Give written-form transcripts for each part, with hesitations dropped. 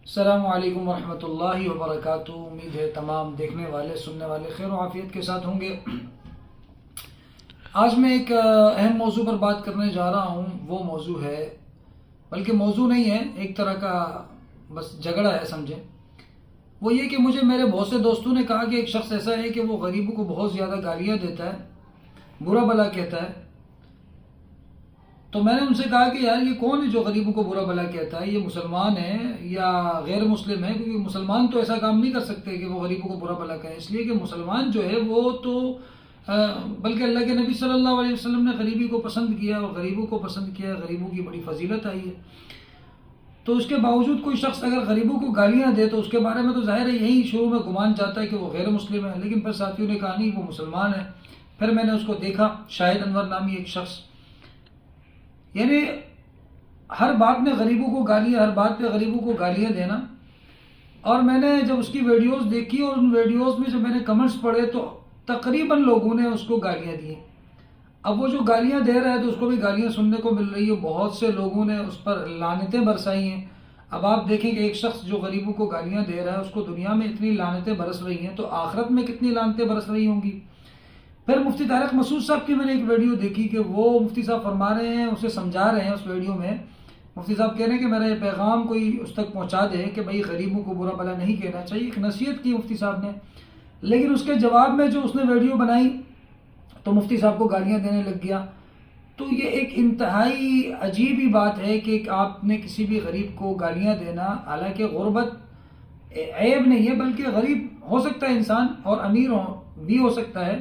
السلام علیکم ورحمۃ اللہ وبرکاتہ۔ امید ہے تمام دیکھنے والے سننے والے خیر و عافیت کے ساتھ ہوں گے۔ آج میں ایک اہم موضوع پر بات کرنے جا رہا ہوں۔ وہ موضوع ہے، بلکہ موضوع نہیں ہے، ایک طرح کا بس جھگڑا ہے سمجھیں۔ وہ یہ کہ مجھے میرے بہت سے دوستوں نے کہا کہ ایک شخص ایسا ہے کہ وہ غریبوں کو بہت زیادہ گالیاں دیتا ہے، برا بھلا کہتا ہے۔ تو میں نے ان سے کہا کہ یار یہ کون ہے جو غریبوں کو برا بھلا کہتا ہے؟ یہ مسلمان ہے یا غیر مسلم ہے؟ کیونکہ مسلمان تو ایسا کام نہیں کر سکتے کہ وہ غریبوں کو برا بھلا کہیں، اس لیے کہ مسلمان جو ہے وہ تو بلکہ اللہ کے نبی صلی اللہ علیہ وسلم نے غریبی کو پسند کیا اور غریبوں کو پسند کیا، غریبوں کی بڑی فضیلت آئی ہے۔ تو اس کے باوجود کوئی شخص اگر غریبوں کو گالیاں دے تو اس کے بارے میں تو ظاہر ہے یہی شروع میں گمان جاتا ہے کہ وہ غیر مسلم ہے، لیکن پھر ساتھیوں نے کہا نہیں وہ مسلمان ہے۔ پھر میں نے اس کو دیکھا، شاہد انور نامی ایک شخص، یعنی ہر بات میں غریبوں کو گالیاں، ہر بات پہ غریبوں کو گالیاں دینا۔ اور میں نے جب اس کی ویڈیوز دیکھی اور ان ویڈیوز میں جب میں نے کمنٹس پڑھے تو تقریباً لوگوں نے اس کو گالیاں دی۔ اب وہ جو گالیاں دے رہا ہے تو اس کو بھی گالیاں سننے کو مل رہی ہے، بہت سے لوگوں نے اس پر لعنتیں برسائی ہیں۔ اب آپ دیکھیں کہ ایک شخص جو غریبوں کو گالیاں دے رہا ہے اس کو دنیا میں اتنی لعنتیں برس رہی ہیں تو آخرت میں کتنی لعنتیں برس رہی ہوں گی۔ پھر مفتی طارق مسعود صاحب کی میں نے ایک ویڈیو دیکھی کہ وہ مفتی صاحب فرما رہے ہیں، اسے سمجھا رہے ہیں اس ویڈیو میں۔ مفتی صاحب کہہ رہے ہیں کہ میرا یہ پیغام کوئی اس تک پہنچا دے کہ بھائی غریبوں کو برا بھلا نہیں کہنا چاہیے، ایک نصیحت کی مفتی صاحب نے۔ لیکن اس کے جواب میں جو اس نے ویڈیو بنائی تو مفتی صاحب کو گالیاں دینے لگ گیا۔ تو یہ ایک انتہائی عجیب ہی بات ہے کہ آپ نے کسی بھی غریب کو گالیاں دینا، حالانکہ غربت عیب نہیں ہے، بلکہ غریب ہو سکتا ہے انسان اور امیر بھی ہو سکتا ہے۔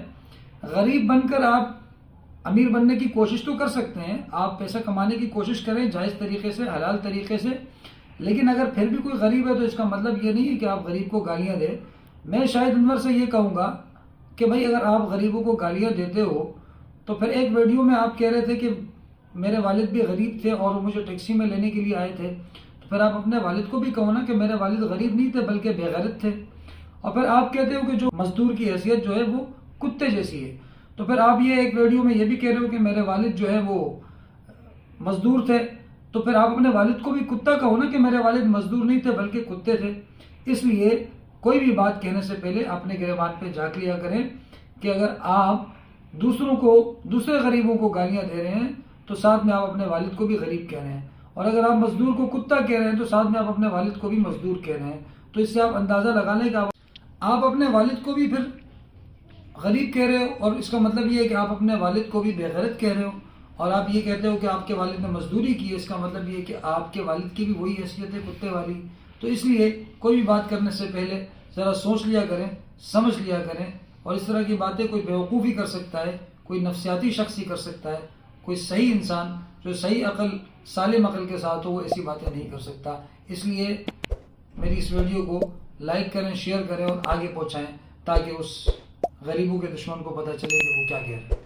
غریب بن کر آپ امیر بننے کی کوشش تو کر سکتے ہیں، آپ پیسہ کمانے کی کوشش کریں جائز طریقے سے، حلال طریقے سے، لیکن اگر پھر بھی کوئی غریب ہے تو اس کا مطلب یہ نہیں ہے کہ آپ غریب کو گالیاں دیں۔ میں شاہد انور سے یہ کہوں گا کہ بھائی اگر آپ غریبوں کو گالیاں دیتے ہو تو پھر ایک ویڈیو میں آپ کہہ رہے تھے کہ میرے والد بھی غریب تھے اور وہ مجھے ٹیکسی میں لینے کے لیے آئے تھے، تو پھر آپ اپنے والد کو بھی کہو نا کہ میرے والد غریب نہیں تھے بلکہ بے غیرت تھے۔ اور پھر آپ کہتے ہو کہ جو مزدور کی حیثیت جو ہے وہ کتے جیسی ہے، تو پھر آپ یہ ایک ویڈیو میں یہ بھی کہہ رہے ہو کہ میرے والد جو ہے وہ مزدور تھے، تو پھر آپ اپنے والد کو بھی کتا کہو نا کہ میرے والد مزدور نہیں تھے بلکہ کتے تھے۔ اس لیے کوئی بھی بات کہنے سے پہلے اپنے گریبان پہ جھانک لیا کریں کہ اگر آپ دوسرے غریبوں کو گالیاں دے رہے ہیں تو ساتھ میں آپ اپنے والد کو بھی غریب کہہ رہے ہیں، اور اگر آپ مزدور کو کتا کہہ رہے ہیں تو ساتھ میں آپ اپنے والد کو بھی مزدور کہہ رہے ہیں۔ تو اس سے آپ اندازہ لگا لیں کہ آپ اپنے والد کو بھی پھر غریب کہہ رہے ہو، اور اس کا مطلب یہ ہے کہ آپ اپنے والد کو بھی بے غیرت کہہ رہے ہو، اور آپ یہ کہتے ہو کہ آپ کے والد نے مزدوری کی ہے، اس کا مطلب یہ ہے کہ آپ کے والد کی بھی وہی حیثیت ہے کتے والی۔ تو اس لیے کوئی بھی بات کرنے سے پہلے ذرا سوچ لیا کریں، سمجھ لیا کریں، اور اس طرح کی باتیں کوئی بیوقوف ہی کر سکتا ہے، کوئی نفسیاتی شخص ہی کر سکتا ہے، کوئی صحیح انسان جو صحیح عقل سالم عقل کے ساتھ ہو وہ ایسی باتیں نہیں کر سکتا۔ اس لیے میری اس ویڈیو کو لائک کریں، شیئر کریں اور آگے پہنچائیں تاکہ اس غریبوں کے دشمن کو پتہ چلے کہ وہ کیا کہہ رہے ہیں۔